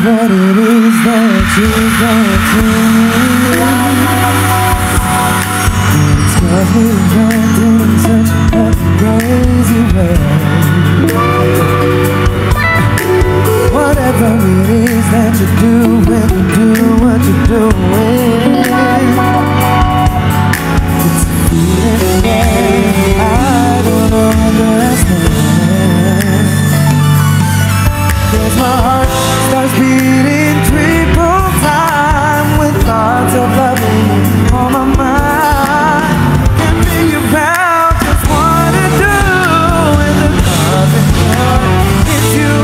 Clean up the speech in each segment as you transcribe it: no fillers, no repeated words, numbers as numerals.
what it is that you're going through. It's got me trapped in such a crazy way. Whatever it is that you do when you do what you're doing, it's a feeling that I don't understand. 'Cause my heart starts beating triple time with thoughts of loving you on my mind. Can't figure out just what to do with the cause it's you.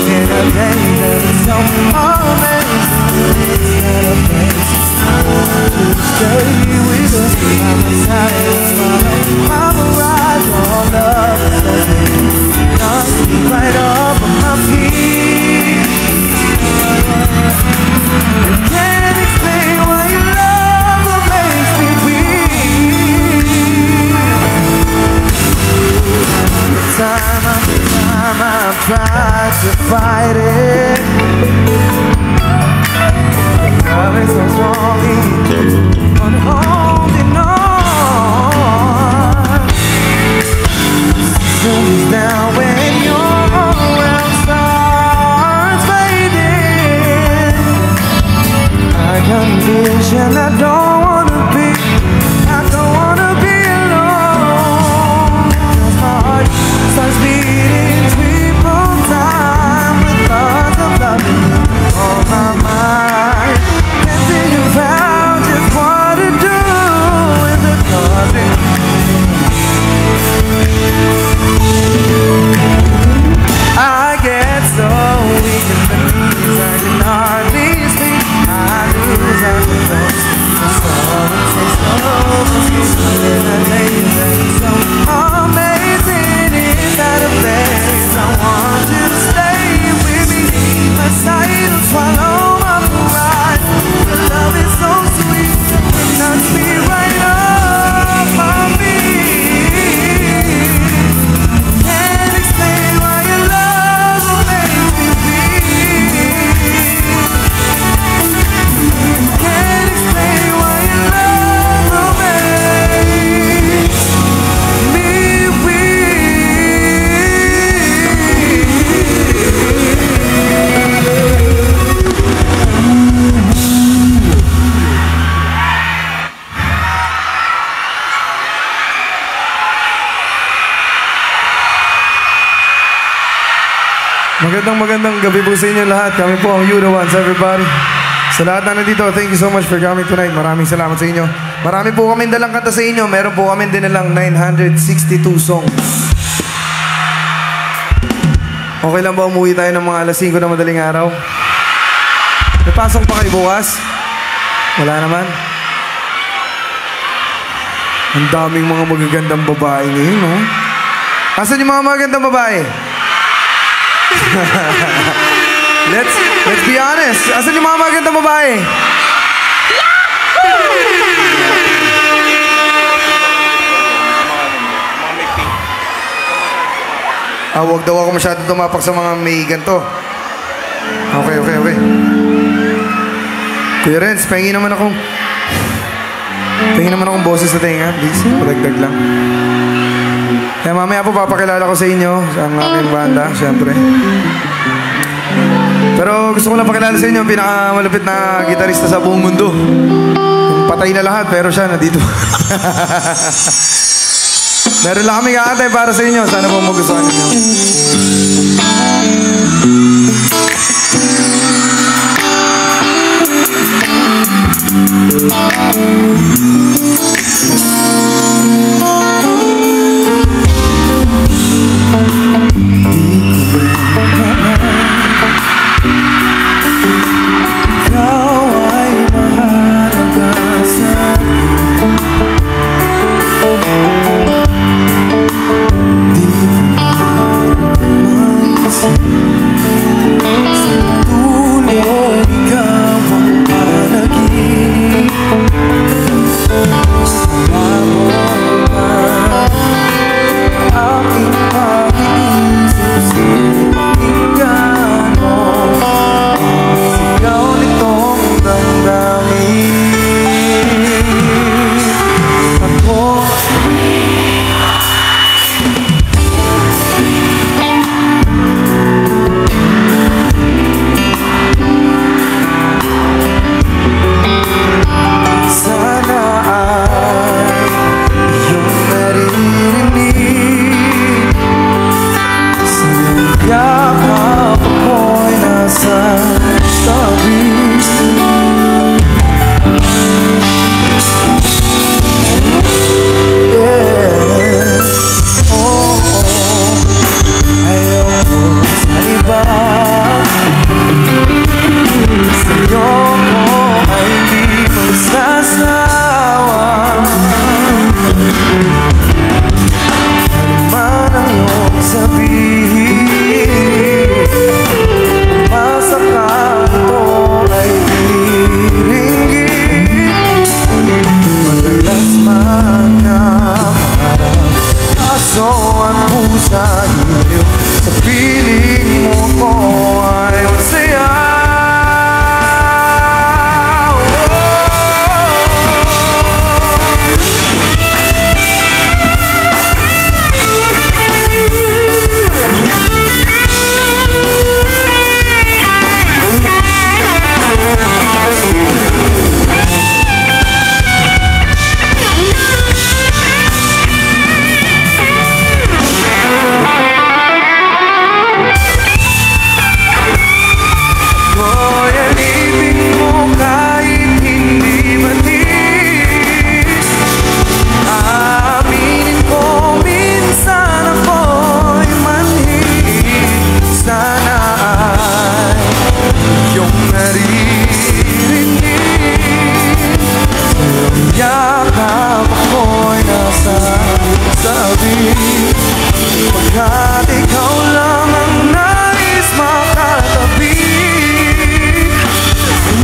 In a day that is so amazing, stay with us. I'm excited, I'm a ride on love, not right up on my feet. Can't explain why your love makes me weak. Time after time I've tried to fight it. Love is so strong, on holding on. Sun's down when your world starts fading. I condition I don't wanna be alone. 'Cause my heart starts beating triple time with thoughts of loving you on my mind. Can't figure out just what to do with the cause I get so weak in the knees, I can hardly speak. I lose all control. The sorrow takes over me. In a day that is so amazing, inside a place I want you to stay with me. My sight will swallow my pride. The love is so sweet, it knocks me right up my feet. Can't explain why your love will make me weak. Can't explain why your love will make me Magandang gabi po sa inyo lahat. Kami po ang You The Ones, everybody. Sa lahat na nandito, thank you so much for coming tonight. Maraming salamat sa inyo. Marami po kami dalang kanta sa inyo. Meron po kami dinalang 962 songs. Okay lang ba umuwi tayo ng mga alas 5 na madaling araw? May pasok pa kayo bukas? Wala naman? Ang daming mga magagandang babae ngayon, no? Asan yung mga magagandang babae? Let's be honest. Asan yung mga magandang babae? Huwag daw ako masyado tumapak sa mga may ganito. Okay. Kuya Renz, pahingin naman akong boses sa tenga. Please, palagdag lang. Kaya mamaya po papakilala ko sa inyo ang aking banda, syempre. Pero gusto ko lang pakilala sa inyo ang pinakamalupit na gitarista sa buong mundo. Patay na lahat pero siya nandito. Meron lang kami kakantay para sa inyo. Sana po magustuhan ninyo. Ikaw ang panaginip. sa iyo. Sa piling mo ko ay masaya. Pagkat ikaw lang ang nais makatabi,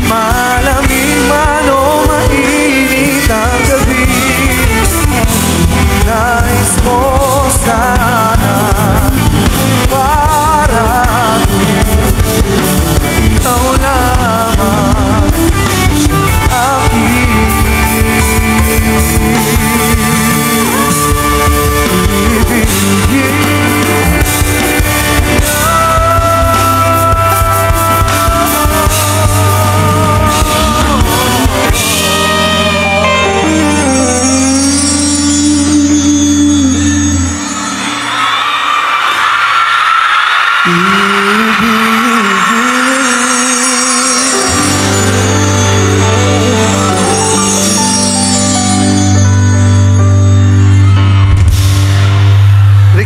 malamig man o mainit ang gabi, nais ko sana parang ikaw lamang aking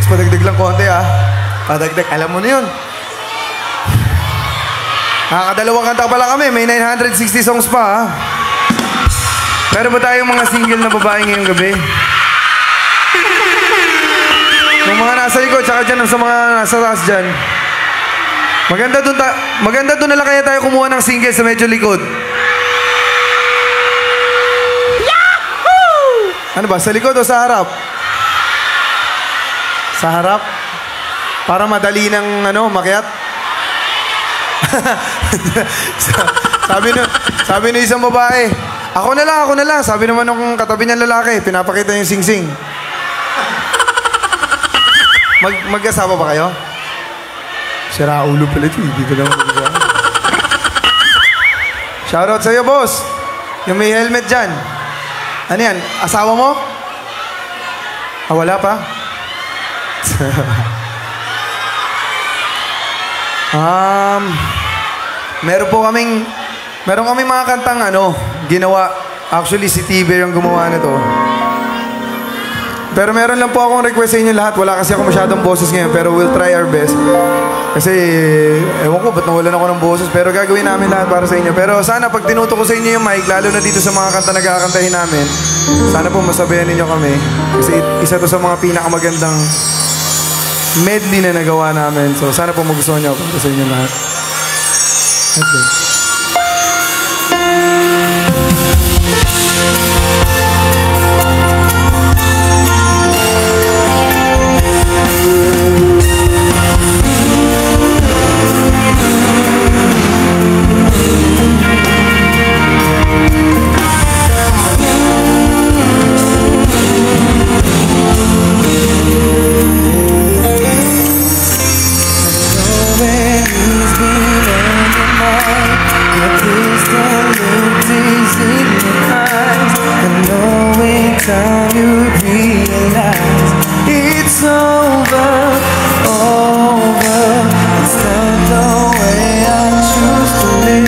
padagdag lang konti Padagdag, alam mo na yun. Nakakadalawang kanta pa lang kami, may 960 songs pa Meron ba tayong mga single na babae ngayong gabi? Yung mga nasa likod, tsaka dyan sa mga nasa taas dyan. Maganda dun na lang kaya tayo kumuha ng single sa medyo likod. Yahoo! Ano ba, sa likod o sa harap? Sa harap? Para madali ng makyat? sabi ng isang babae, ako na lang. Sabi naman ng katabi niyang lalaki, pinapakita yung sing-sing. Mag-asawa ba kayo? Sira ulo pala ito, hindi ko lang mag-asawa. Shoutout sa'yo, boss. Yung may helmet dyan. Ano yan? Asawa mo? Wala pa? Meron kaming mga kantang ginawa. Actually, si Tiber yung gumawa na to. Pero meron lang po akong request sa inyo lahat. Wala kasi ako masyadong boses ngayon, pero we'll try our best. Kasi, ewan ko, ba't nawalan ako ng boses? Pero gagawin namin lahat para sa inyo. Pero sana pag tinuto ko sa inyo yung mic, lalo na dito sa mga kanta na kakantahin namin, sana po masabayan ninyo kami. Kasi isa to sa mga pinakamagandang medley na nagawa namin. So, sana po magustuhan nyo para sa inyo lahat. Okay. Time you realize it's over. It's not the way I choose to live.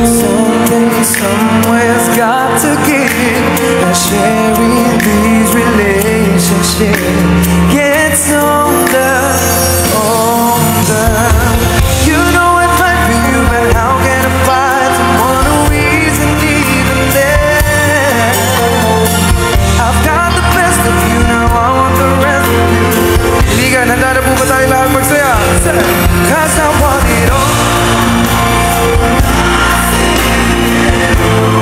Something somewhere's got to give. And sharing these relationships gets older. You know I fight for you, but how can I find someone who isn't even there? I've got the best of you, now I want the rest of you. Kaibigan, handa na po ba tayo lahat magsaya? Cause I want it all.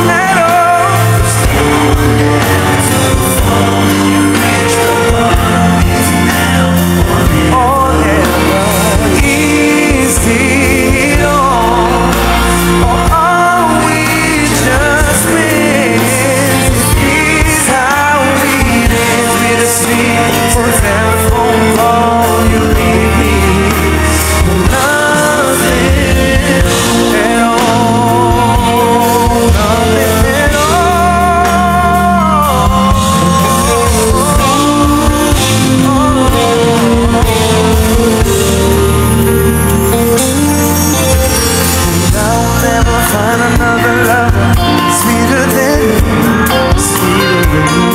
Let all. see for a telephone call. You leave me with nothing at all. Nothing at I'll never find another lover sweeter than you, sweeter than you.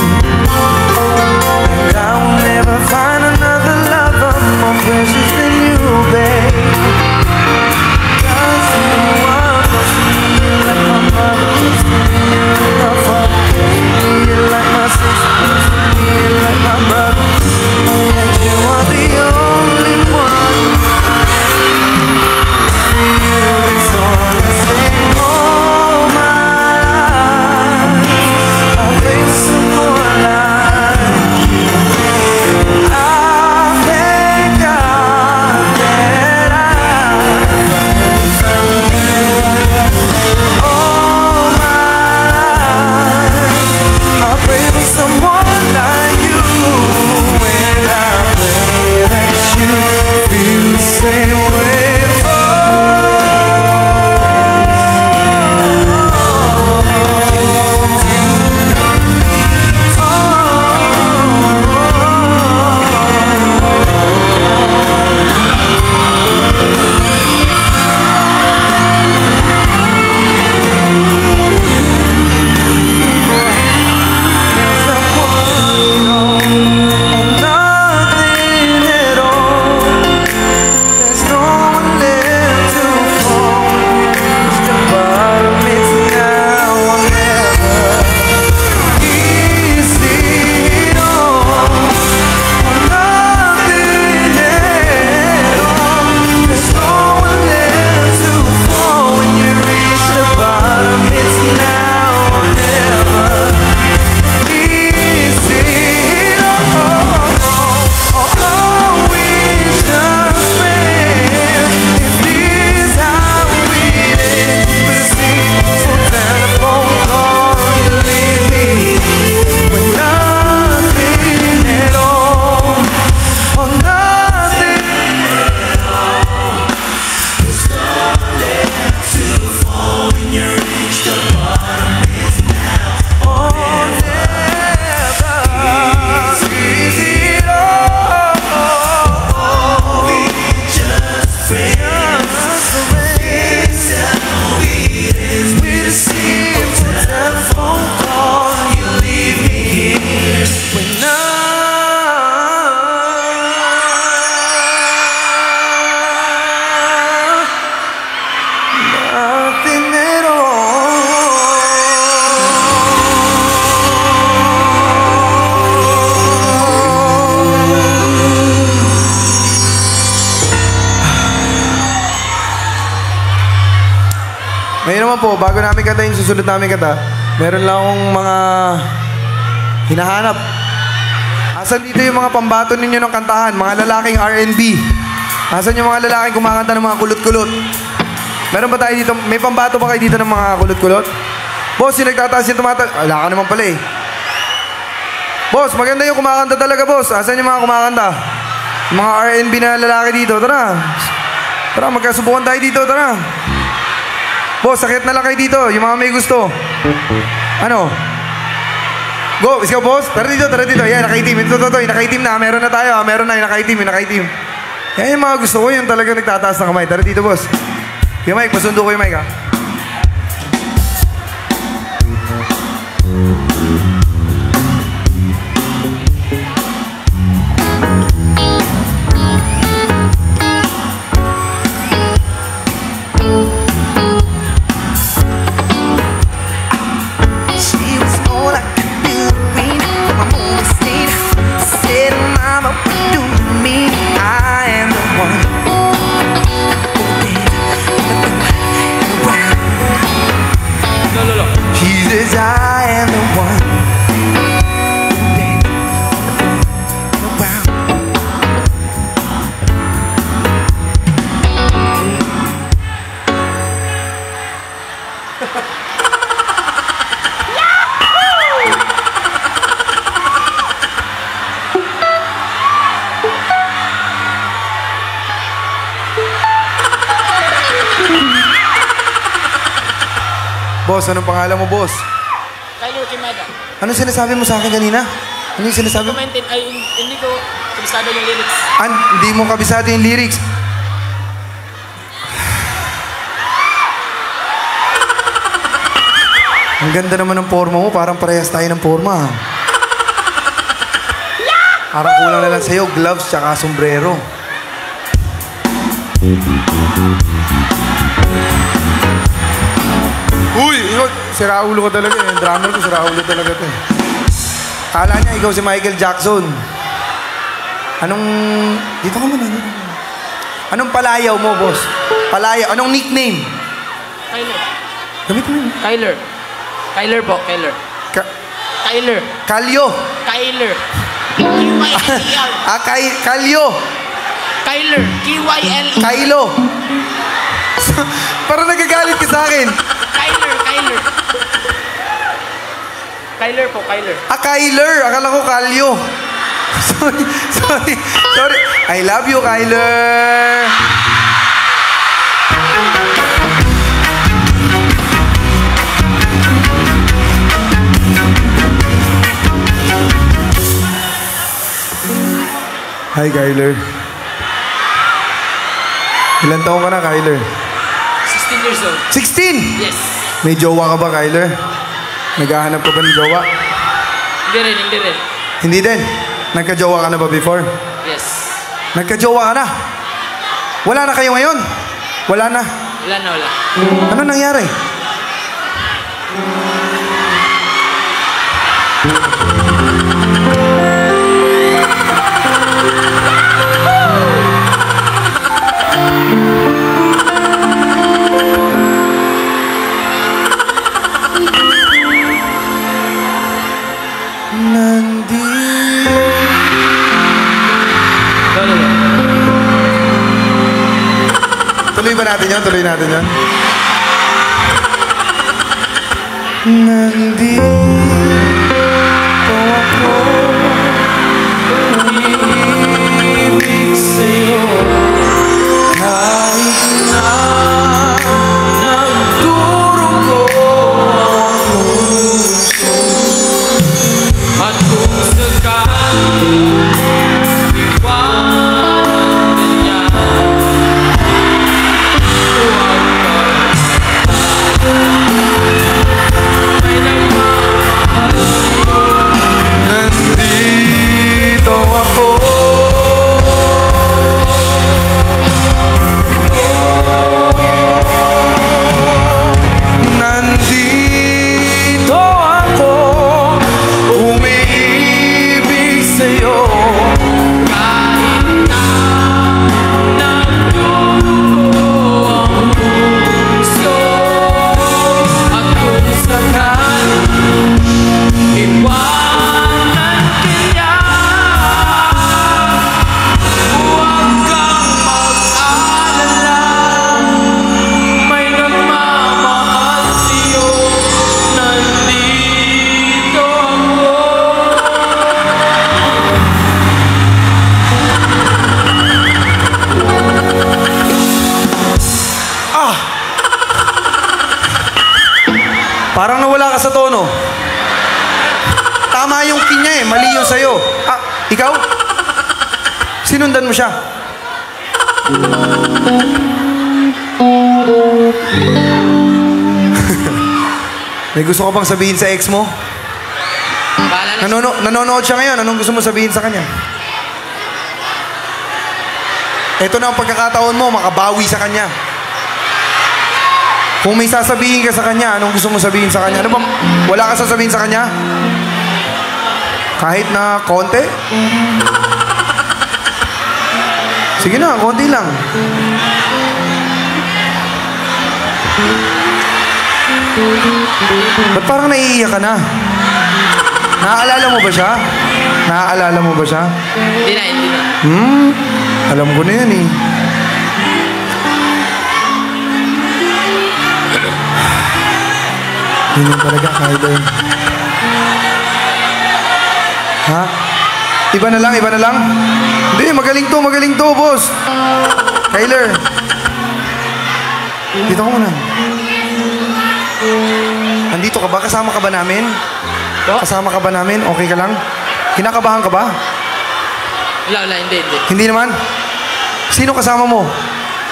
And I will never find another lover more precious than you, babe. 'Cause you are close to me, you're like my mother, close to me, you're like my father, close to me, you're like my sister, close to me, you're like my brother. And you are the only one. This song I sing all my life. I'll make some more like you. I thank God that I found you all my life. I'll pray for someone like you, and I pray that you feel the same way. Ngayon naman po, bago namin kanta yung susunod namin kanta, meron lang akong mga hinahanap. Asan dito yung mga pambato ninyo ng kantahan, mga lalaking R&B? Asan yung mga lalaking kumakanta ng mga kulot-kulot? Meron ba tayo dito? May pambato ba kayo dito ng mga kulot-kulot? Boss, yung nagtataas yung tumataas. Wala ka naman pala eh. Boss, maganda yung kumakanta talaga, boss. Asan yung mga kumakanta? Yung mga R&B na lalaki dito. Tara. Tara, magkasubukan tayo dito. Tara. Boss, sakit na lang kayo dito. Yung mga may gusto. Ano? Go, ikaw boss. Tara dito, tara dito. Yan, nakaitim. Ito, nakaitim na. Meron na tayo. Meron na, nakaitim. Nakaitim. Yan yung mga gusto ko. Yung talagang nagtataas ng kamay. Tara dito, boss. Yung Mike, pasundo ko yung Mike, ha? I am the one. boss. Anong pangalan mo, boss? Kyler Kimada. Anong sinasabi mo sa akin kanina? Ano yung sinasabi mo? Hindi ko kabisado yung lyrics. Hindi mo kabisado yung lyrics. Ang ganda naman ng forma mo. Parang parehas tayo ng forma. Parang kulang na lang sa'yo. Gloves tsaka sombrero. Uy! Sira ulo ko talaga eh. Drummer ko, sira ulo talaga to eh. Kala niya ikaw si Michael Jackson. Dito ka muna. Anong palayaw mo, boss? Palayaw. Anong nickname? Kyler. Gamit mo yun. Kyler. Kyler po, Kyler. Kyler. Kalyo. Kyler. K-Y-L-E-R. Kalyo. Kyler. K-Y-L-E. Kylo. Parang nagagalit ka sa akin. Kyler. Kyler po, Kyler. Kyler. Akala ko Kalyo. Sorry. I love you, Kyler. Hi, Kyler. Ilan taong ka na, Kyler? 16 years old. 16? Yes. May jowa ka ba, Kyler? Naghahanap ka ba ng jowa? Hindi rin. Hindi din? Nagka-jowa ka na ba before? Yes. Nagka-jowa ka na? Wala na kayo ngayon? Wala na? Wala. Ano nangyari? Tuloy natin yun. Nandito ako, umiibig sa'yo, kahit na nagdurugo ang puso. At kung sakali iwanan niya, nandito ako. Nandito ako, umiibig sa'yo. kahit na nagdurugo ang puso. At kung sakali iwanan kanya, huwag kang mag-alala, may nagmamahal sa'yo, nandito ako. Parang nawala ka sa tono. Tama yung kinya eh, mali yung sa'yo. Ikaw? Sinundan mo siya. May gusto ka bang sabihin sa ex mo? Bahala na. Nanonood siya ngayon. Anong gusto mo sabihin sa kanya? Ito na ang pagkakataon mo, makabawi sa kanya. Kung may sasabihin ka sa kanya, anong gusto mo sabihin sa kanya? Ano ba? Wala ka sasabihin sa kanya? Kahit na konti? Sige na, konti lang. Ba't parang naiiyak ka na? Naaalala mo ba siya? Naaalala mo ba siya? Hindi na. Alam ko na yan eh. Yun yung talaga, Kyler. Ha? Iba na lang? Hindi, magaling to, boss. Kyler. Dito ko muna. Andito ka ba? Kasama ka ba namin? Po? Kasama ka ba namin? Okay ka lang? Kinakabahan ka ba? Wala, hindi. Hindi naman? Sino kasama mo?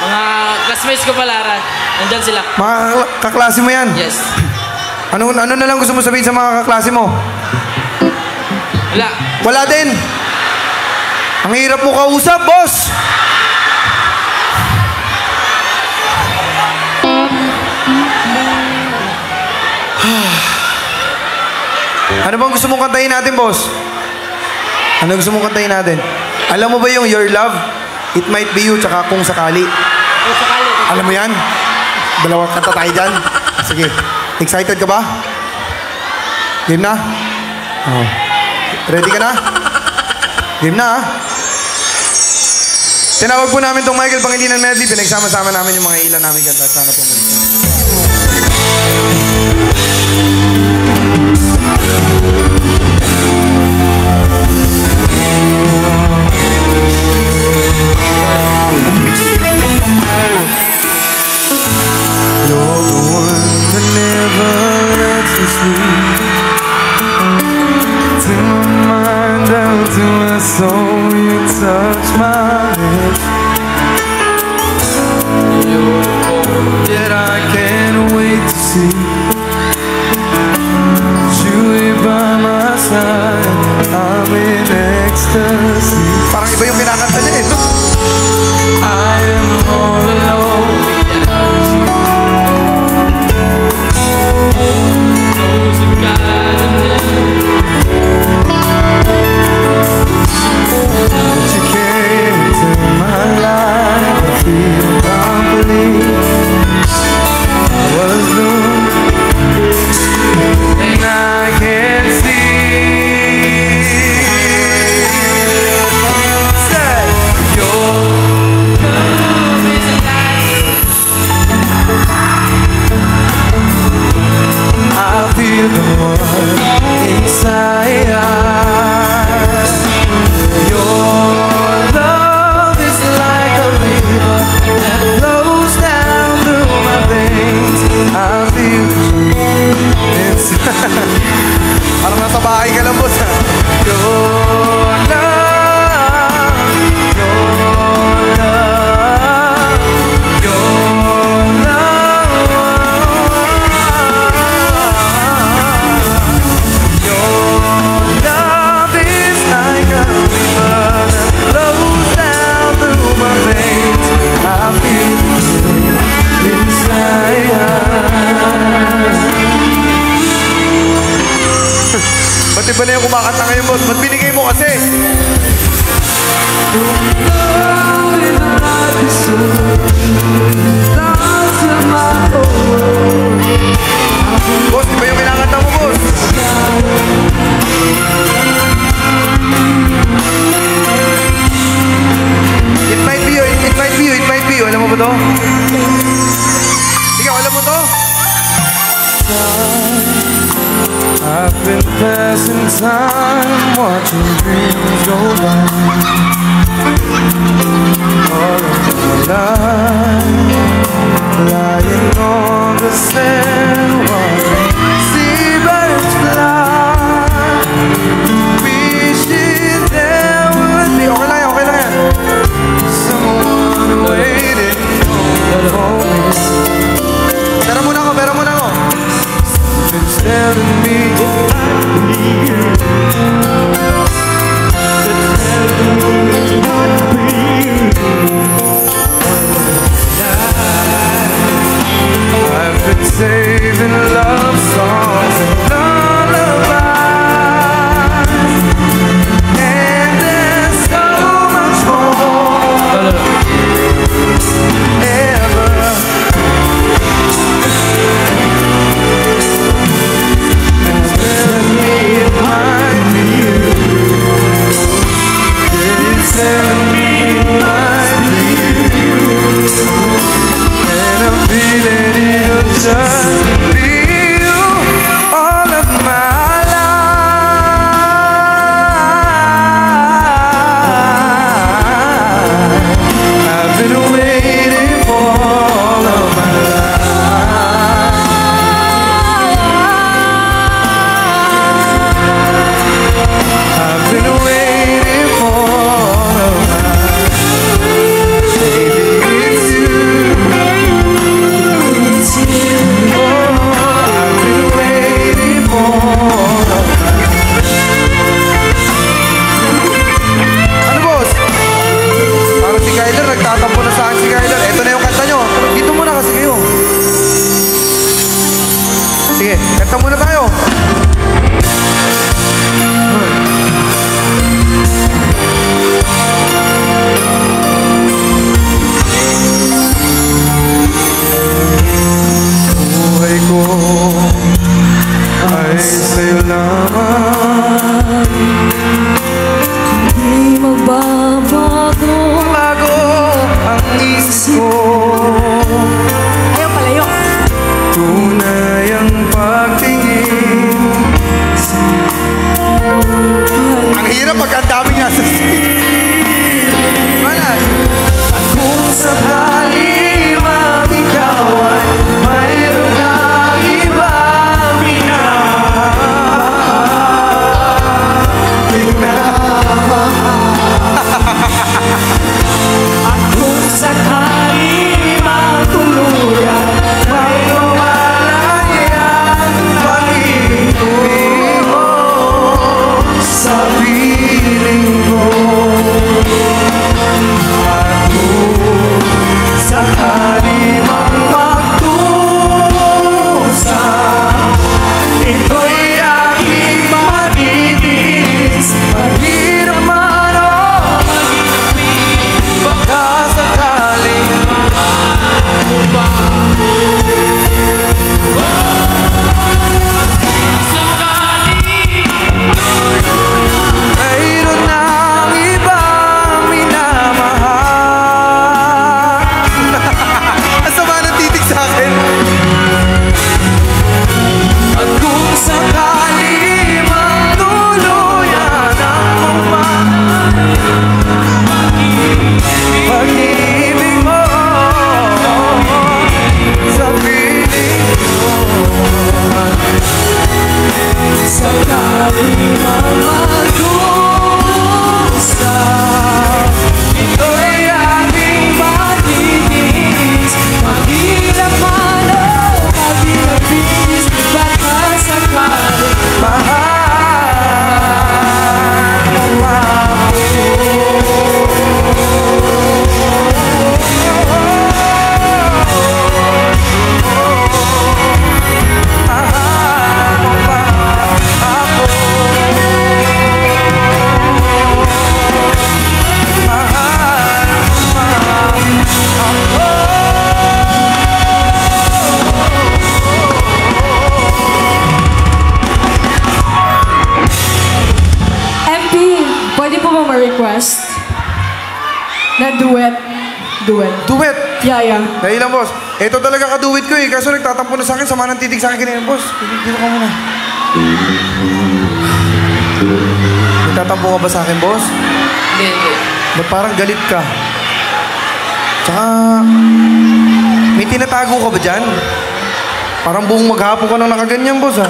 Mga classmates ko pala, nandyan sila. Mga kaklase mo yan? Yes. Ano na lang gusto mo sabihin sa mga kaklase mo? Wala. Wala din. Ang hirap mo kausap, boss. Ano bang gusto mong kantahin natin, boss? Ano gusto mong kantahin natin? Alam mo ba yung Your Love, It Might Be You, tsaka Kung Sakali? Kung sakali. Alam mo yan? Dalawang kanta tayo dyan. Sige. Excited ka ba? Game na? Oh. Ready ka na? Game na, ha? Tinawag po namin tong Michael Pangilinan Medley. Pinagsama-sama namin yung mga ilan namin kanta. Sana po You're the one that never lets me sleep. To my mind, down to my soul, you touch my lips. Yet I can't wait to see you by my side. I'm in ecstasy. parang iba yung kinakanta niya eh. I am all alone. But you came into my life. I feel complete. I was doomed, and I can see. Say, your love is alive. I feel the one inside. Your love is like a river that flows down through my veins. I feel inside. Parang nasa bahay ka lang, boss, ha? Your love, your love, your love. Your love is like a river that flows down through my veins. I feel it inside. Ba't iba na yung kumakanta ngayon, boss? Ba't binigay mo kasi? Boss, iba yung kinakanta mo, boss. It might be you, it might be you, it might be you. Alam mo ba to? Ikaw, alam mo to? I've been passing time, watching dreams go by. All of my life, lying on the sand, watching seabirds fly. Wishing there would be Okay lang yan. someone waiting for me. Pera muna ako. Instead of me, mo ma-request na duet. Duet! Yeah. Dahil lang, boss. Ito talaga kaduwit ko eh. Kaso nagtatampo na sa akin. Sama ng titig sa akin kanina. Boss, dito ka muna. Nagtatampo ka ba sa akin, boss? Hindi. Ba't parang galit ka? Tsaka, may tinatago ka ba dyan? Parang buong maghapon ka nang nakaganyan, boss, ha?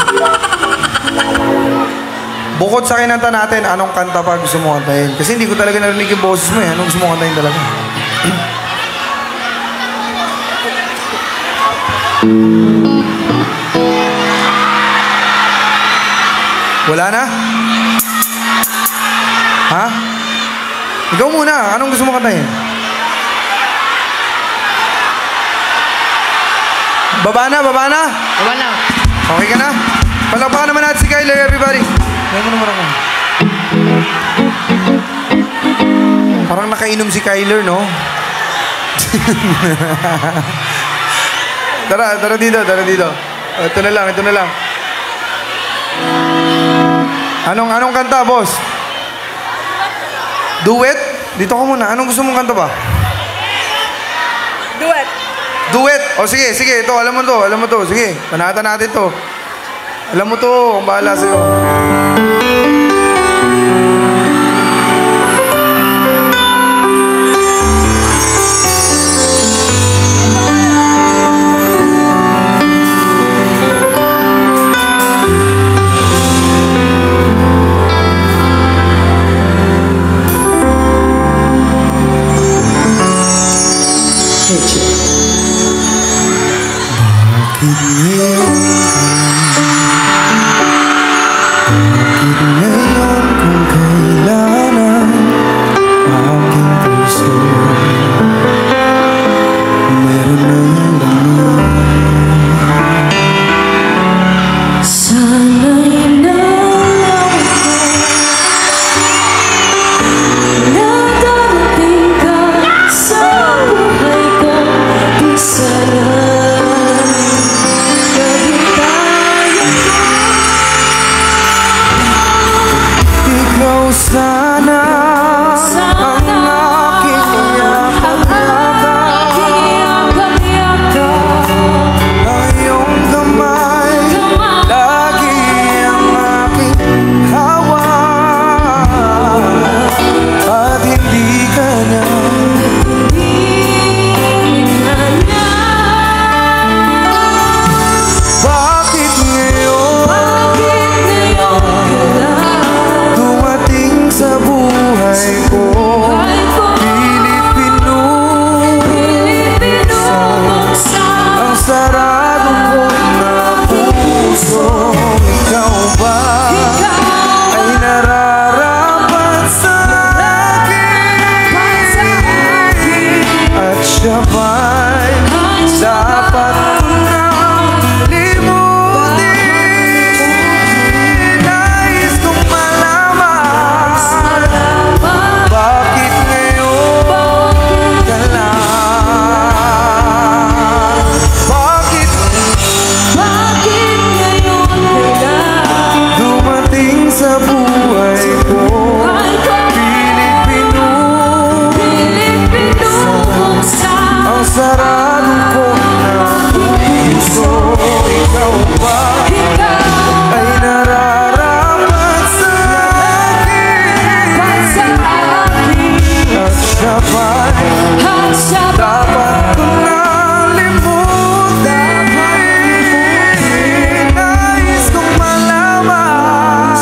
Bukod sa kinanta natin, anong kanta pa gusto mo kantahin? Kasi hindi ko talaga narinig yung boses mo, eh. Anong gusto mo kantahin talaga? Wala na? Ha? Ikaw muna. Anong gusto mo kantahin? Baba na. Wala na. Okay ka na? Palakpakan naman natin si Kyler, everybody. Ngayon mo naman ako. Parang nakainom si Kyler, no? Tara dito. Ito na lang. Anong kanta, boss? Duet? Dito ka muna. Anong gusto mong kanta ba? Duet? O sige. Ito, alam mo to. Sige, panatan natin to. Alam mo to. Kung bahala sa'yo. Ngayon kung kailangan aking puso meron ng laman. Sana'y nalaman na darating ka sa buhay ko. Di sana Sana ang aking yakap-yakap, ang iyong kamay, lagi ang aking hawak, at hindi ka na bakit ngayon sa buhay ko, Pilipino, ang sarado ko na puso. Ikaw ba ay nararapat sa akin? At siya ba'y dapat ko nang limutin? Nais kong malaman bakit ngayon ka lang? Bakit dumating sa buhay ko? Pilipino, ang sarado ko na puso. Ikaw ba ay nararapat sa akin? At siya ba'y dapat ko nang limutin? Nais kong malaman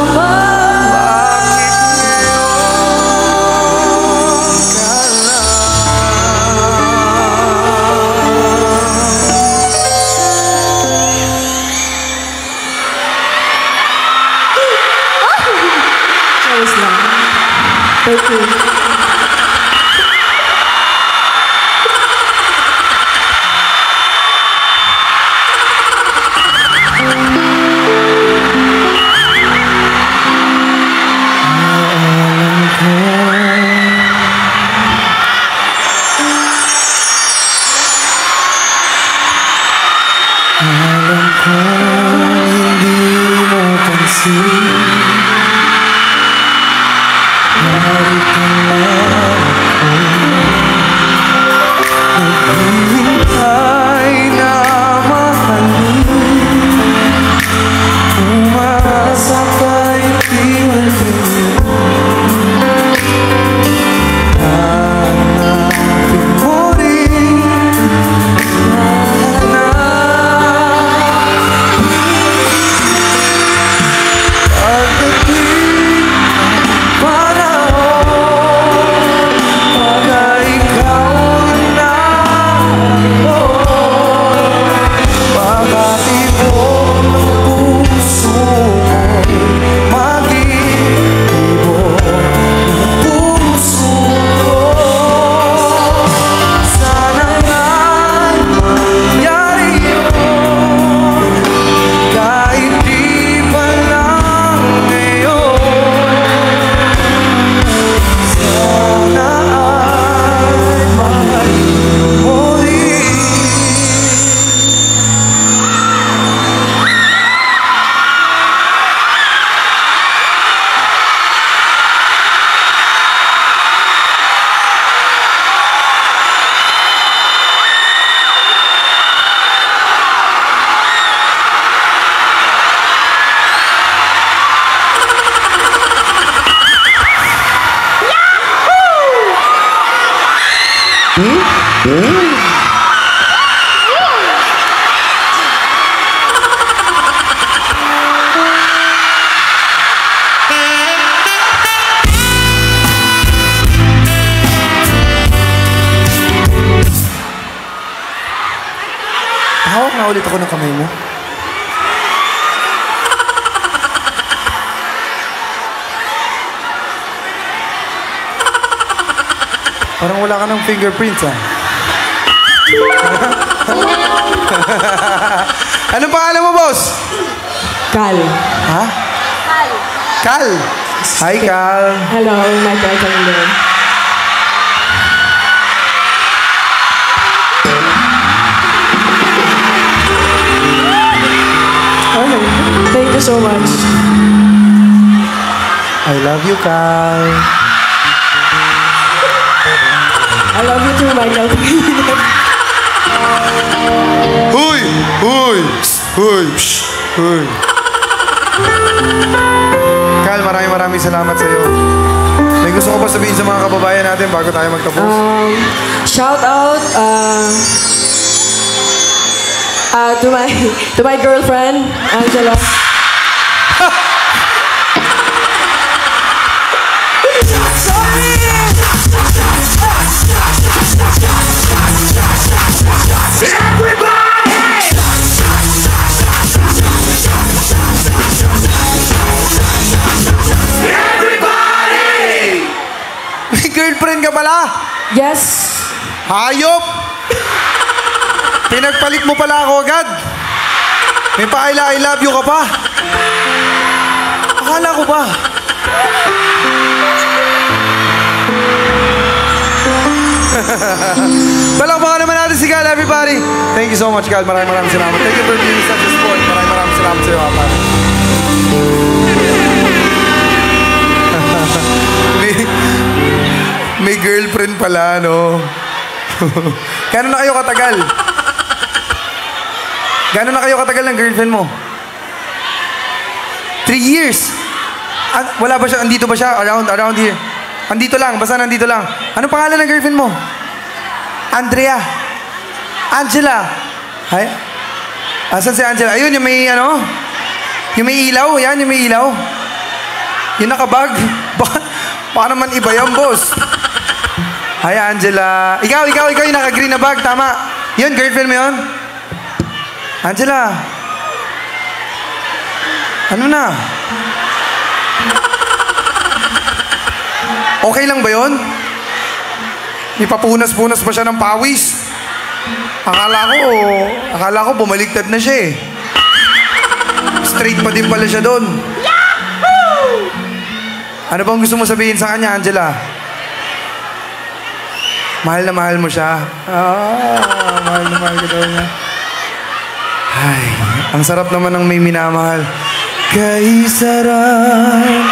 bakit ngayon ka Thank you. Alam ko hindi mo pansin Naghihintay na mahalin, umaasa ka'y piwalin. Hanapin mo rin, pagdating ang panahon, pagka ikaw na pag-atibok ng puso ko'y mag-ibig ng puso ko. Sana nga'y mangyari yun, kahit di pa lang ngayon. Sana ay mahal mo rin. Hawak na ulit ako ng kamay mo. Parang wala ka ng fingerprints, ah. Anong pangalan mo, boss? Cal. Ha? Cal. Hi, Cal. Hello, my girlfriend. Okay, thank you so much. I love you, Cal. I love you too, my girlfriend. Huy! Huy! Huy! Shh! Huy! Cal, maraming salamat sa iyo. May gusto ko ba sabihin sa mga kababayan natin bago tayo magtapos? Shout out to my girlfriend, Angela. May girlfriend ka pala? Yes. Hayop! Pinagpalit mo pala ako agad. May pa-I love you ka pa. Akala ko ba? Palakpakan naman natin si Cal, everybody. Thank you so much, Cal. Maraming salamat. Thank you for being such a sport. Maraming salamat sa iyo, Papa. May girlfriend pala, no? Gano'n na kayo katagal? Gano'n na kayo katagal ng girlfriend mo? 3 years. Wala ba siya? Andito ba siya? Around here. Andito lang. Basta nandito lang. Ano pangalan ng girlfriend mo? Andrea. Angela. Hay? Asan si Angela? Ayun, yung may ano? Yung may ilaw. Yan, yung may ilaw. Yung nakabag. Baka naman iba yan, boss. Hi, Angela. Ikaw yung naka-green na bag. Tama. Yun, girlfriend mo yun? Angela. Ano na? Okay lang ba yun? May papunas-punas pa siya ng pawis. Akala ko bumaligtad na siya eh. Straight pa din pala siya doon. Ano bang gusto mo sabihin sa kanya, Angela? Mahal na mahal mo siya. Mahal na mahal ka daw niya. Ay, ang sarap naman ng may minamahal. Kay sarap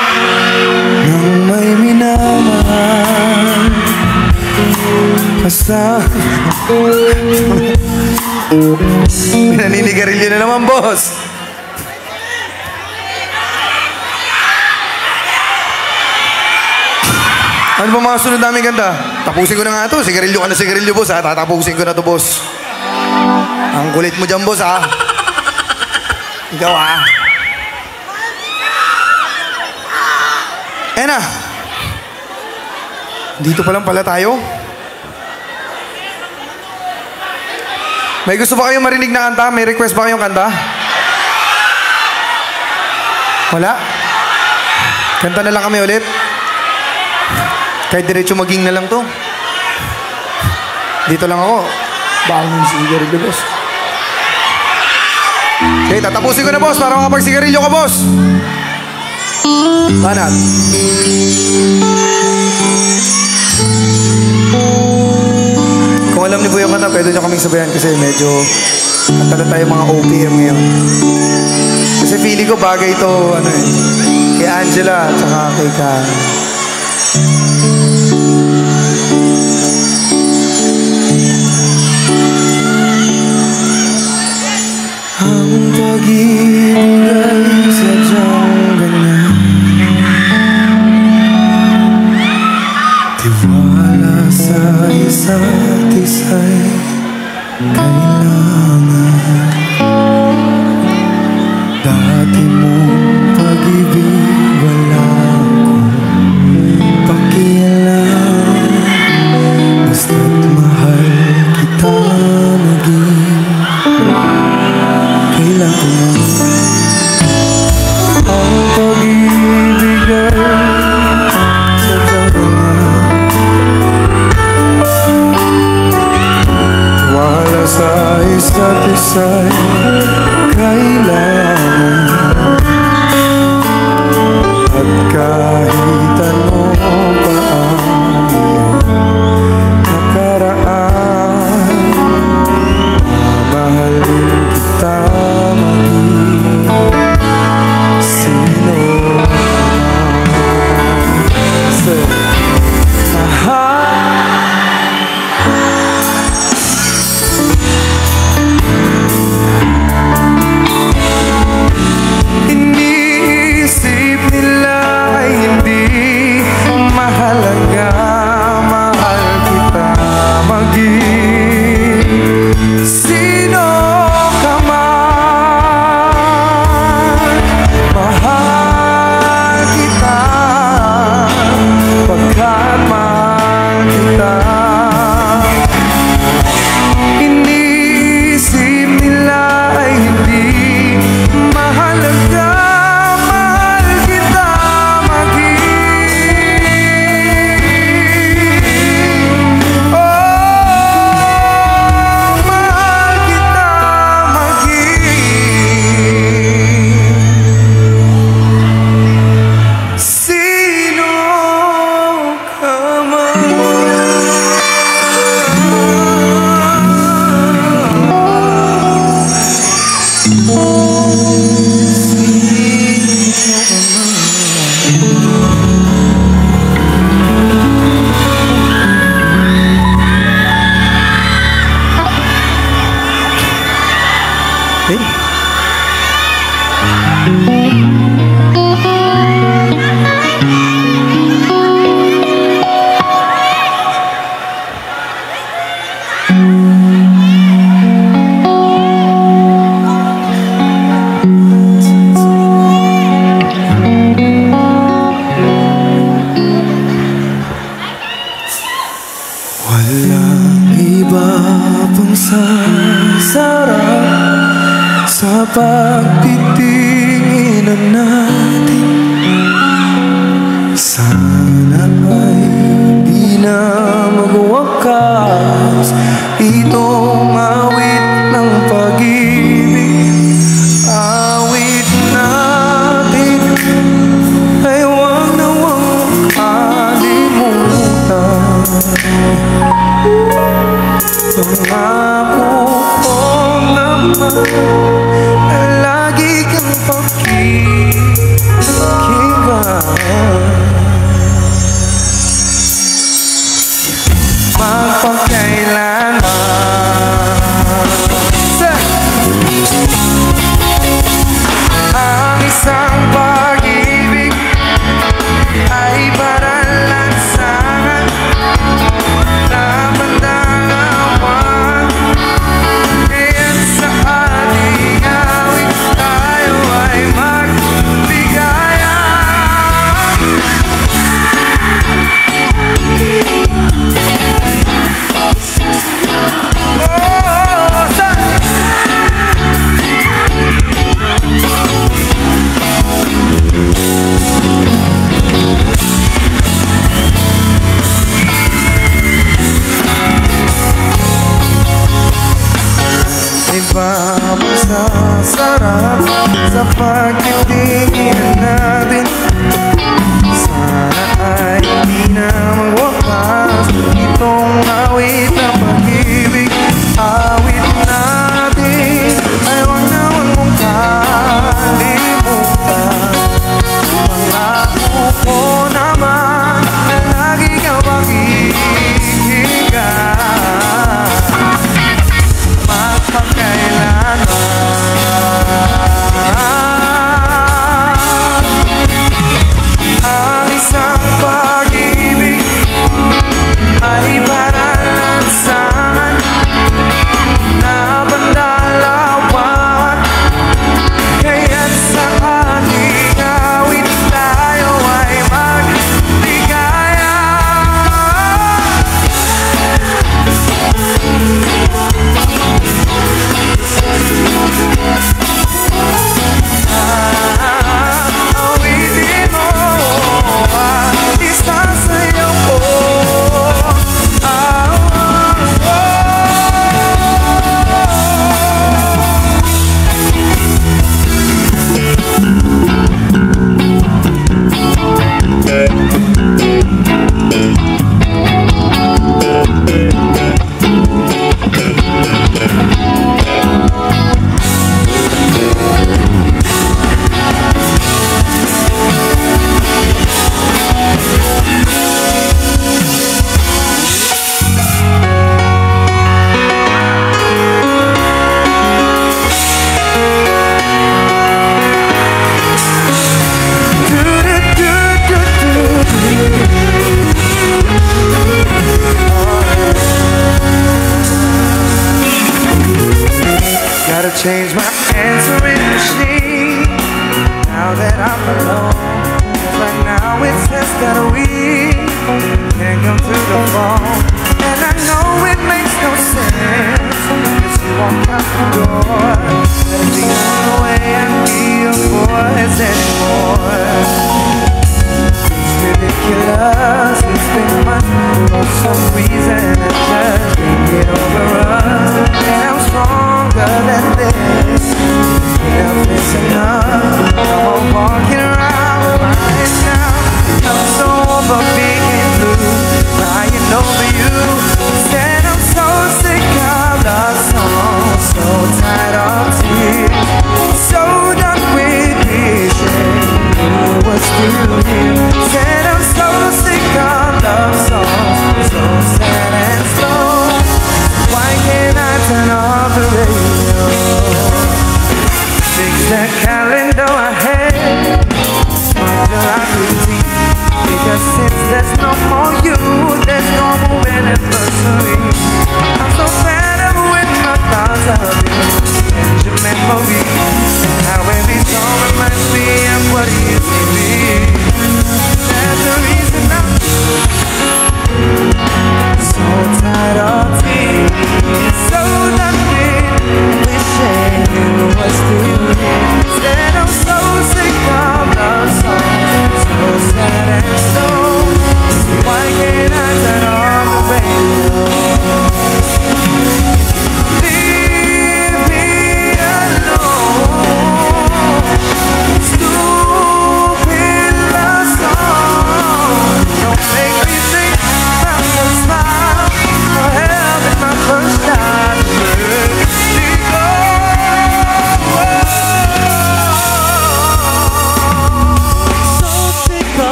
ng may minamahal. sa... Naninigarilyo na naman, boss. Ano ba mga sunod namin ganda? Tapusin ko na nga ito. Sigarilyo ka na sigarilyo, boss, ha? Tatapusin ko na to, boss. Ang kulit mo dyan, boss, ha? Ikaw, ha? Eh na. Dito pa lang pala tayo. May gusto ba kayong marinig na kanta? May request ba kayong kanta? Wala? Kanta na lang kami ulit. Kahit diretso maging na lang to. Dito lang ako. Bawal yung sigarilyo, boss. Okay, tatapusin ko na, boss, para makapag-sigarilyo ka, boss. Banat. Kung alam niyo po yung kanta, pwede niyo kaming sabayan kasi medyo kanta tayo mga OPM ngayon. Kasi feeling ko bagay ito, ano eh, kay Angela at saka kay Karen. Ang pag-ibig ay sadyang ganyan. Tiwala sa isa't isa'y kailangan. Dati mong pag-ibig wala akong pakialam. Basta't mahal kita maging kailan ko na. Ang pag-ibig ay sadyang ganyan. Wala sa isa't isa'y kailangan. At kahit ano pa ang iyong nakaraan, mamahalin kita maging sino iniisip nila ay hindi mahalaga. Mahal kita maging sino ka man. Mahal kita pagkat mahal kita. Iniisip nila ay hindi mahalaga. Mahal kita maging mahal kita maging sino ka Hey. Walang iba pang sasarap sa pagtitinginan natin. Sana ay di na magwakas itong awit ng pag-ibig. Awit natin ay huwag na huwag kalimutan. Pangako ko naman na lagi kang pakinggan. mapagkailanman. Ang isang pag-ibig ay parang lansangan na mandalawan. Kaya't sa ating awit tayo ay magbigaya. Ipapasasarap sa pagtitingin natin. Sana ay di na magwakas itong awit na pag-ibig. Awit natin ay huwag na huwag mong kalimutan. Pangako ko naman na lagi ka pakikinggan. Ang isang pag-ibig ay parang lansangan na bandalawan. Kaya't sa ating awit tayo ay magbigaya. Awitin mo, isasayaw ko. Gotta change my answering machine now that I'm alone. Right now it says that we can't come through the phone. And I know it makes no sense, cause you won't come the door. That's the only way I feel boys anymore. It's ridiculous, it's been months. For some reason I just can't get over us. And I'm stronger than this. Enough is enough. I'm walking around right now. I'm so over being blue, crying over you. Said I'm so sick of love songs, so tired of tears, so done with wishing you were still here. Said I'm so sick of love songs, so sad and slow. Why can't I turn on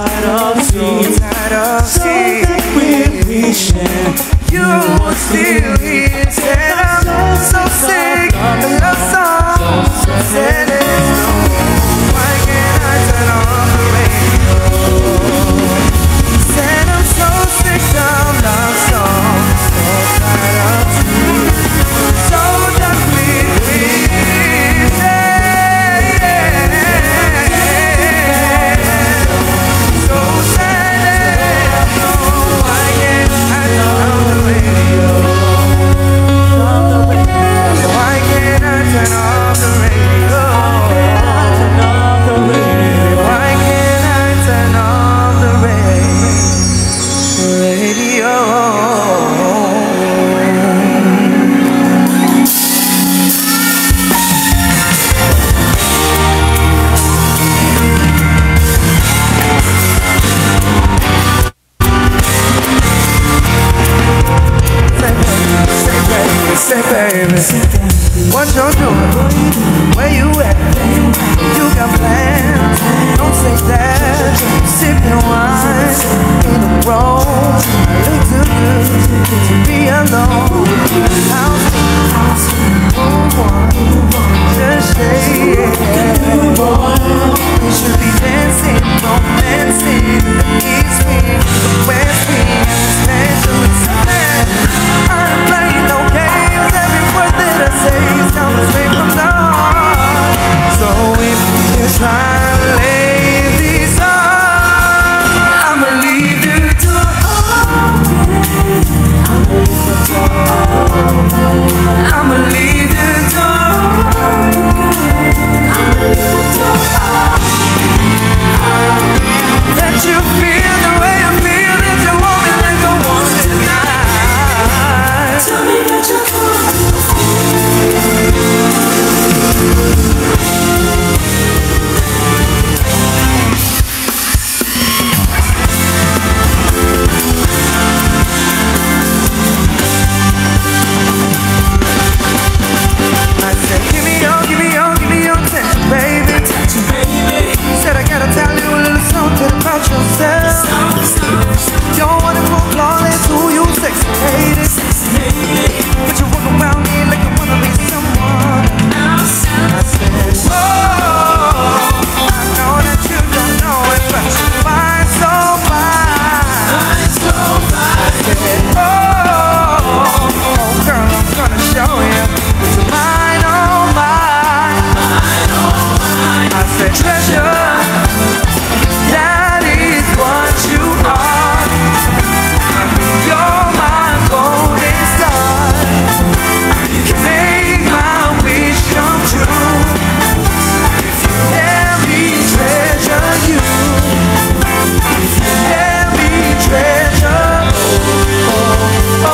tired of seeing, so that we share. You were still here, said I'm so sick of love songs. Said it's no, why can't I turn on the radio? Said I'm so sick of love songs, so tired of tears, so that we so sad. Why can't I turn on the radio? Why can't I turn off the radio? Why can't I turn off the radio? Say baby, what you doing? Where you at? You got plans? Don't say that. Sipping wine in a row. I look too good to be alone. House, just say yeah. We should be dancing, romancing. The east wing, the west wing, special excitement. I'm playing no games. Every word that I say comes straight from the heart. So if you try to lay these on, I'ma leave you to I'ma leave you to let you feel the way I feel. If you want me like I want tonight, tell me that you're I said, give me your attention, baby. Said I gotta tell you a little something about yourself. You're wonderful, flawless, who you sexy lady. But you walk around me like you wanna be someone. I said, oh, I know that you don't know it, but you're fine, so fine. I said, oh, girl, I'm gonna show you. It's mine, oh mine. I said, treasure, that is what you are. You're my golden star. You can make my wish come true. Let me treasure you. Let me treasure. Oh,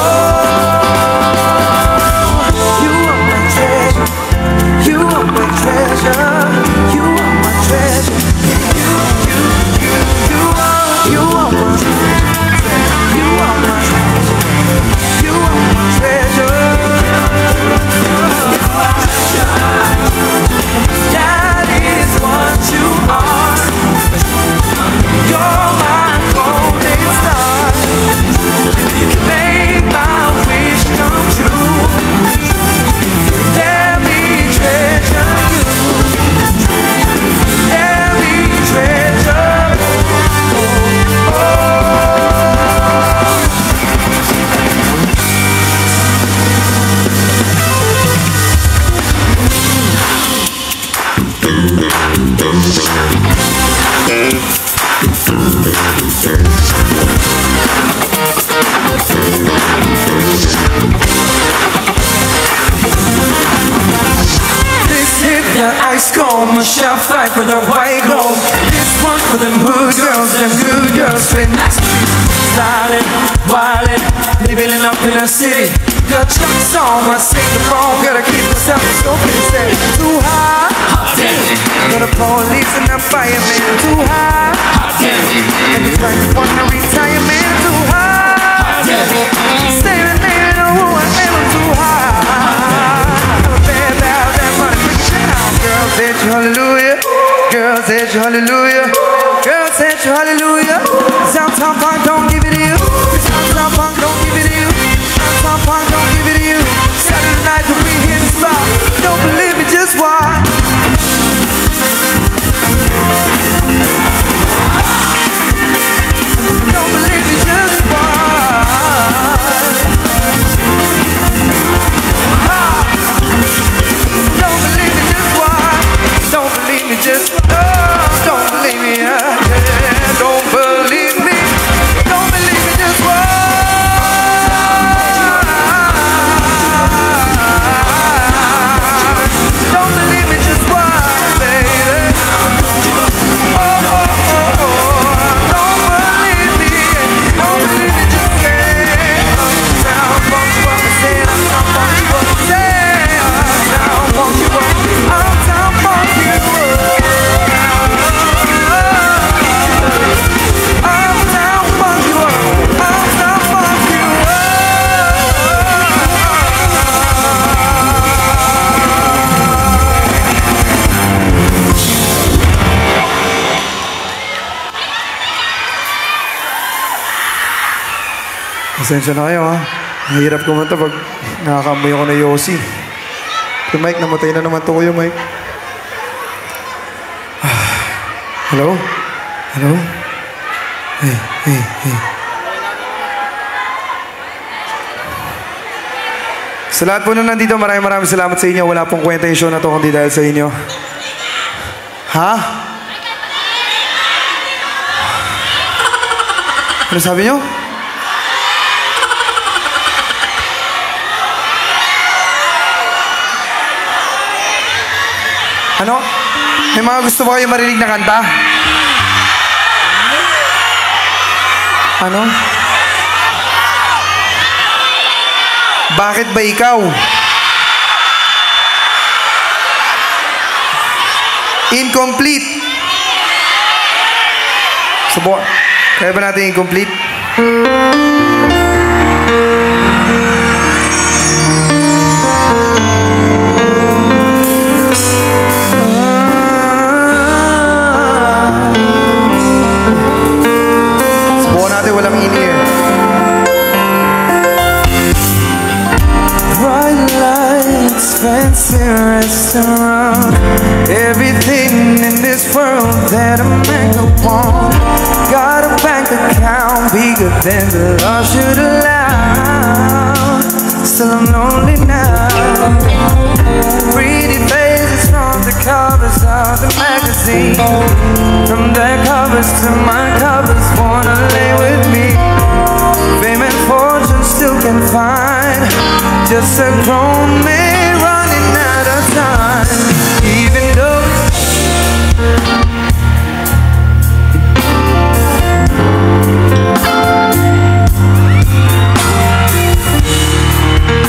you are my treasure. You are my treasure. You are my treasure. You are my treasure. You are my treasure. You are my treasure. That is what you are. You're my golden star. You can make my wish come true. Let me treasure you. Let me treasure. This hit the ice cold, Michelle fight for the white gold. This one for them hood girls, them good girls, straight nice. Stylin', wildin', living up in the city. Got chucks on, I sing the phone, gotta keep myself so busy. Too high, got the police and the firemen. Too high, and the bank want to retirement. Too high, staring there in a ruin, and I'm too high. I'm a bad about that money, bring it down. Girls said you hallelujah, girls said you hallelujah, girls said you hallelujah. Uptown Funk, don't give it to you. Uptown Funk, don't give it to you. Uptown Funk, don't give it to you. Saturday night when we hit the spot. Don't believe me, just watch. Don't believe me, just watch. Don't believe me, just watch. Don't believe me, just don't believe me, yeah. Don't believe me. Don't believe me, just watch. Don't believe me, just watch, baby. Oh, oh, oh, oh. Don't believe me. Don't believe me, just say. Uptown Funk you up. Say Uptown Funk you up. Say Uptown Funk you up. Uptown Funk you up. Uptown Funk you up. Uptown Funk you up. Pasensya na kayo, ha? Mahirap kumanta pag nakakamoy ako na Yossi. Yung Mike, namatay na naman to ko yung Mike. Hello? Hello? Hey, hey, hey. Sa lahat po na nandito, maraming salamat sa inyo. Wala pong kwenta yung show na to kundi dahil sa inyo. Ha? Ano sabi nyo? Ano? May mga gusto ba kayo marinig na kanta? Ano? Bakit ba ikaw? Incomplete. Subukan. Kaya ba natin incomplete? Subukan natin walang in-ear. Bright lights, fancy restaurant, everything in this world that a man could want. Got a bank account bigger than the law should allow. Still I'm lonely now. Pretty faces from the covers of the magazine, from their covers to my covers, wanna lay with me. Fame and fortune still can find just a grown man running out of time. Even though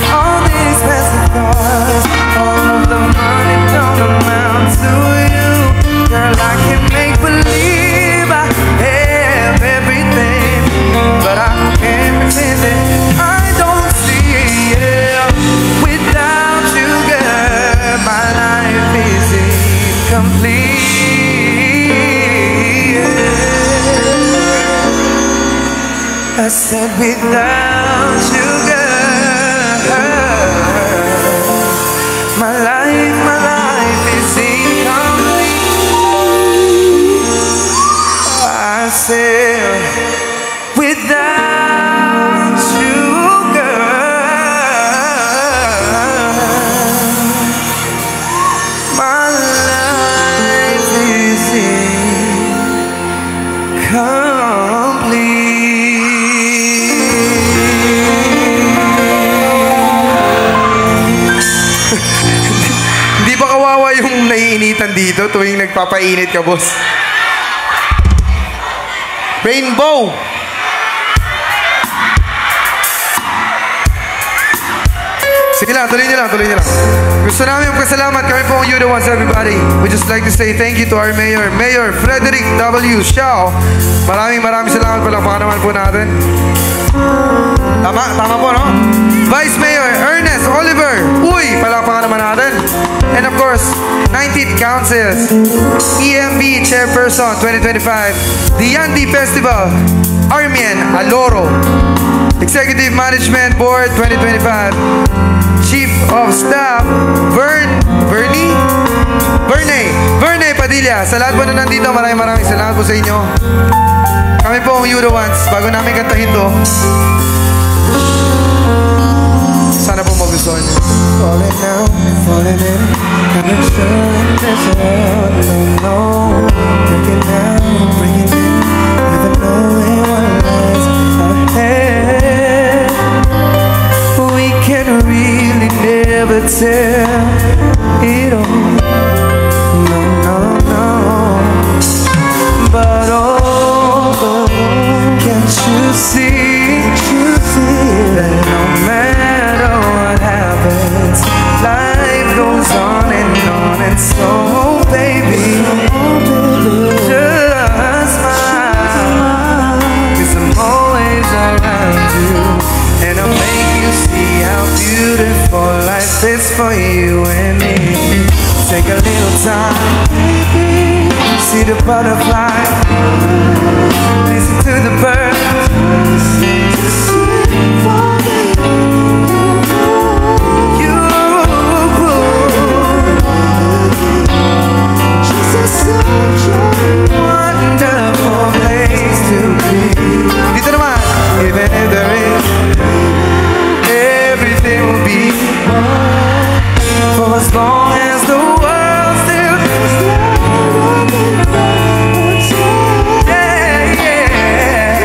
all these fancy cars, all of the money don't amount to you. Girl, I can make believe I have everything, but I can't pretend that I don't see it. Without you, girl, my life is incomplete. I said without you, girl, my life is incomplete. I said without you, girl, my life is incomplete. Hindi ba kawawa yung naiinitan dito tuwing nagpapainit ka, boss? Rainbow! Sige lang, tuloy niyo lang. Gusto namin magpasalamat. Kami po ang You The Ones, everybody. We just like to say thank you to our Mayor, Mayor Frederick W. Xiao. Maraming salamat. Palakpakan naman po natin. Tama po, no? Vice Mayor Ernest Oliver. Uy, palakpakan naman natin. And of course, 19th Council, EMB Chairperson 2025, the Yandi Festival. Armian Aloro. Executive Management Board 2025. Chief of Staff, Verne Padilla. Sa lahat po na nandito, maraming salamat po sa inyo. Kami po ang Euro Ones. Bago namin kantahin to, sana po magustuhan niyo. Falling out, falling in, coming through, there's a world alone. Breaking out, breaking in, never knowing what lies ahead. We can really never tell it all. No, no, no. But oh, can't you see that no matter what happens, life goes on, and so baby, just smile, 'cause I'm always around you, and I'll make you see how beautiful life is for you and me. Take a little time, see the butterfly, listen to the birds, wonderful place to be. Dito naman, even if there is, everything will be for as long as the world still yeah, yeah.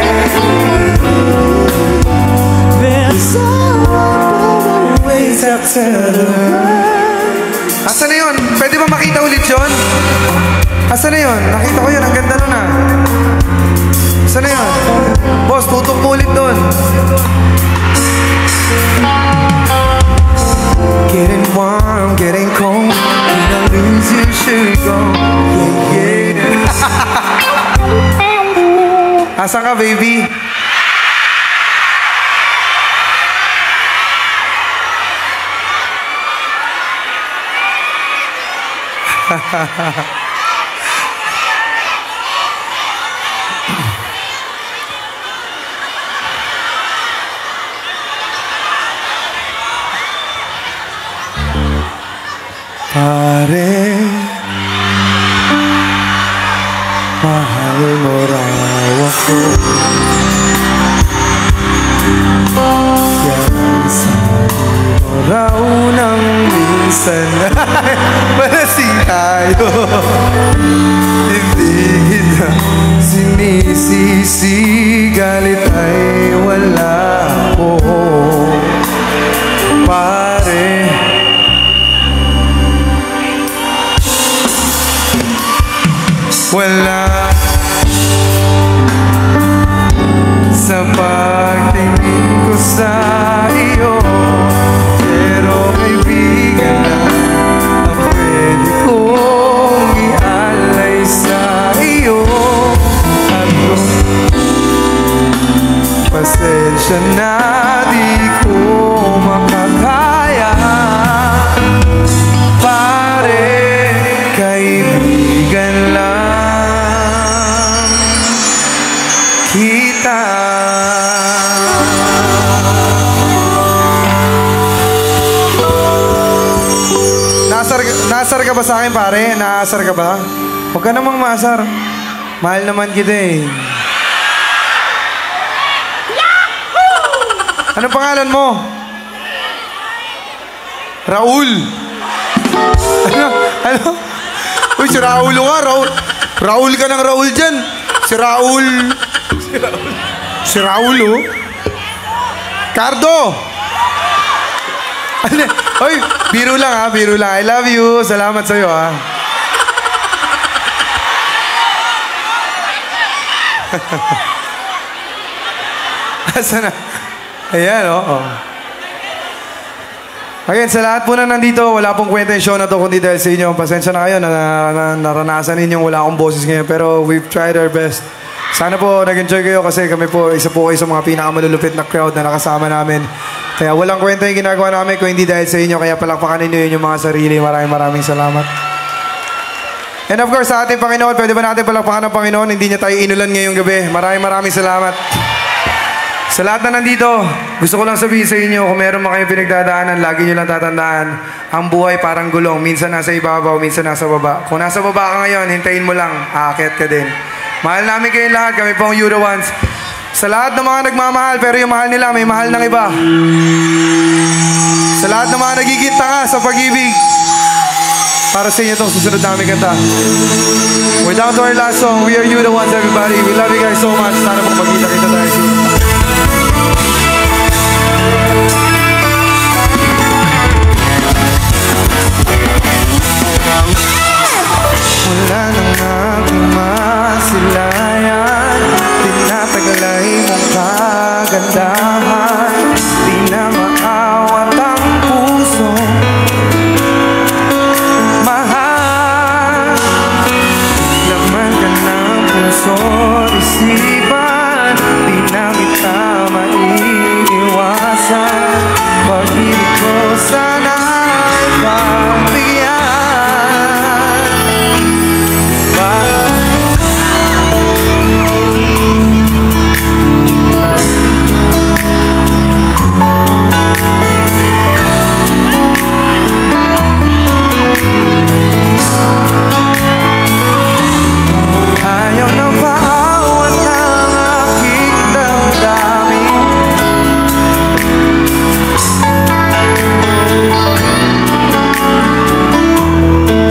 There's always after the world. Asa na yun? Pwede ba makita ulit yun? Asa na yun? Nakita ko yun. Ang ganda nun ah. Asa na yun? Boss, tutok mo ulit doon. Getting warm, getting cold, can't lose you, should go. Yeah, yeah. Asa ka, baby? Pare, mahal mo raw ako. Yan sabi mo raw nang minsan ay malasing tayo. Hindi kita sinisisi, galit ay wala ko. Pare, wala sa pagtingin ko sa iyo, pero kaibigan na ang pwede kong ialay sa iyo. At kung pasensya na di ko makakaya, pare, kaibigan lang kita. Naasar ka ba sa akin, pare? Naasar ka ba? Huwag ka namang maasar. Mahal naman kita eh. Anong pangalan mo? Raul. Ano? Uy, si Raul ka. Raul ka ng Raul dyan. Si Raul. Si Raul, oh. Cardo. Ano? Uy, biro lang ha, biro lang. I love you. Salamat sa'yo ha. Asa na? Ayan, oh. Again, sa lahat po na nandito, wala pong kwenta yung show na to kundi dahil sa inyo. Pasensya na kayo na naranasan ninyong wala akong boses ngayon. Pero we've tried our best. Sana po nag-enjoy kayo kasi kami po, isa po kayo sa mga pinakamalulupit na crowd na nakasama namin. Kaya walang kwenta yung ginagawa namin kung hindi dahil sa inyo. Kaya palakpakan ninyo yun yung mga sarili. Maraming salamat. And of course, sa ating Panginoon, pwede ba natin palakpakan ng Panginoon? Hindi niya tayo inulan ngayong gabi. Maraming salamat. Sa lahat na nandito, gusto ko lang sabihin sa inyo, kung meron man kayong pinagdadaanan, lagi nyo lang tatandaan, ang buhay parang gulong. Minsan nasa ibabaw, minsan nasa baba. Kung nasa baba ka ngayon, hintayin mo lang, aakyat ka din. Mahal namin kayong lahat, kami po ang Euro Ones. Sa lahat ng mga nagmamahal, pero yung mahal nila, may mahal ng iba. Sa lahat ng mga nagiging tanga sa pag-ibig, para sa inyo itong susunod namin kanta. We're down to our last song. We are you the ones, everybody. We love you guys so much. Sana pong magkita-kita tayo soon. Wala nang aking masilayan, tinatagalay mong kagandahan, di na maawat ang puso. Mahal, laman ka ng puso, isipan, di na kita maiiwasan. Pag-ibig ko sana'y pagbigyan. Ayaw na paawat ng aking damdamin.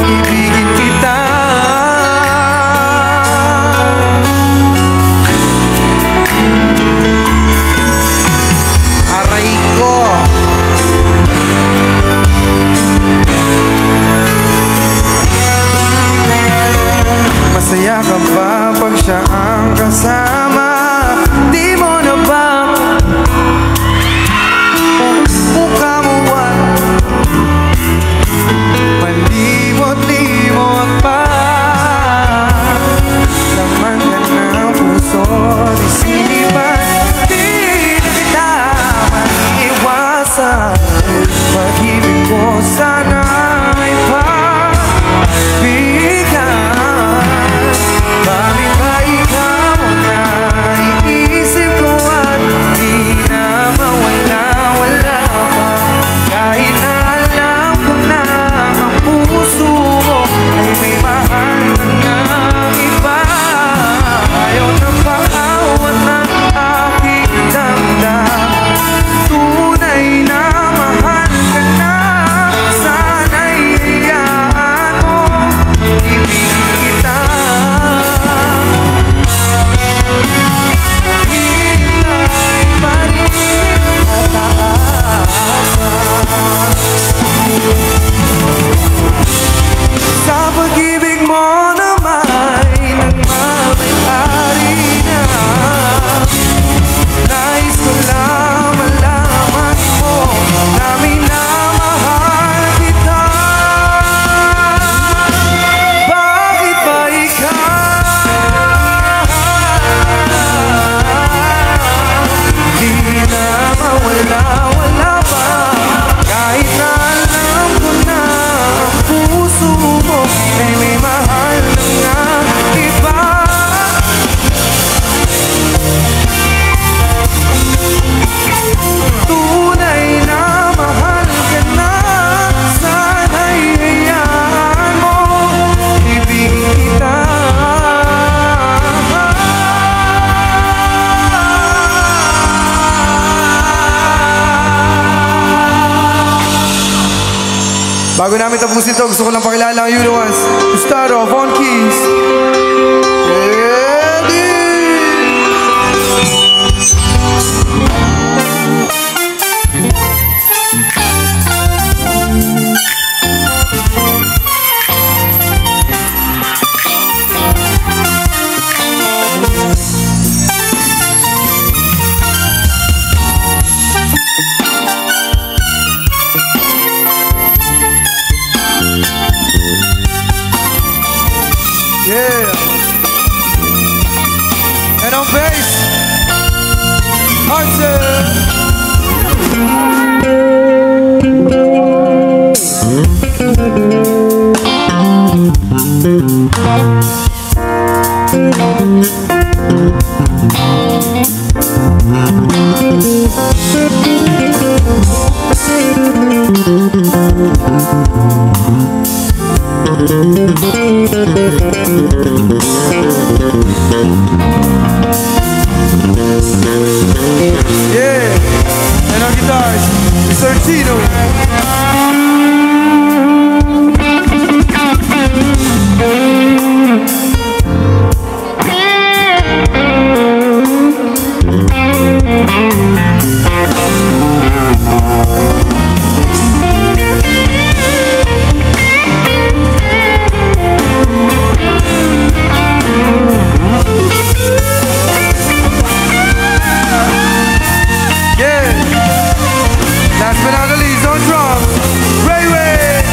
Ibigin kita. Aray ko. Masaya ka ba pag siya ang kasama? Di mo na ba mukha mo malimot-limot pa? Laman ka ng puso, di sinipan, di kita maiiwasan. Pag-ibig ko sana'y pagbigyan. Bakit ba ikaw na iisip ko at di na mawala-wala pa? Kahit na alam ko na ang puso mo ay may mahal na iba. Ayaw na paawat ng aking damdamin. Tunay na mahal ka na, sana'y hayaan mo. Ibigin kita. Hinay pa rin at aasa. Sa pag-ibig mo naman nagmamay-ari na. Nais ko lang malaman mo na minamahal kita. Bakit ba ikaw di na mawala-wala pa? Kahit na alam ko na ang puso mo ay may mahal na iba. Tunay na mahal ka na, sana'y hayaan mo. Ibigin kita. Bago namin tapusin ito, gusto ko lang pakilala ang Euro Ones. To start off on keys. Ready? Yeah. And on bass, Hudson. Yeah! And on guitars, Mr. Tino. Last but not the least, on drums, Ray Ray!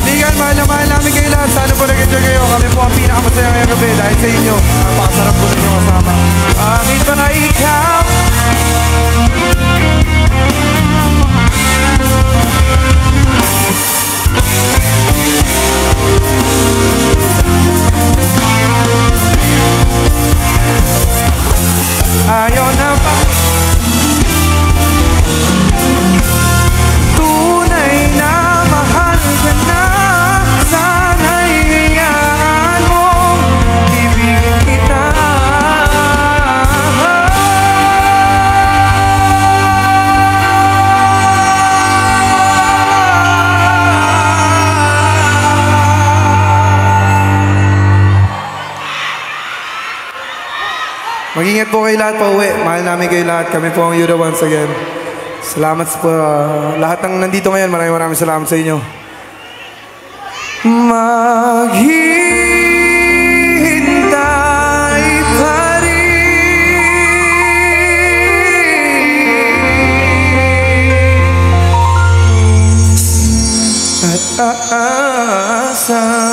Ligan, mahal na mahal namin kayo lahat. Sana po nag-enjoy kayo. Kami po ang pinakamasaya ngayong gabi dahil sa inyo. Napakasarap po ninyo kasama. Amin mga ikaw. Ayaw na pa. Tunay na mahal ka na. Sana'y hayaan mo ibigin kita. Mag-ingat po kayo lahat pa uwi. Mahal namin kayo lahat. Kami po ang Yuda once again. Salamat po. Lahat ng nandito ngayon, maraming salamat sa inyo. Maghihintay pa rin at aasa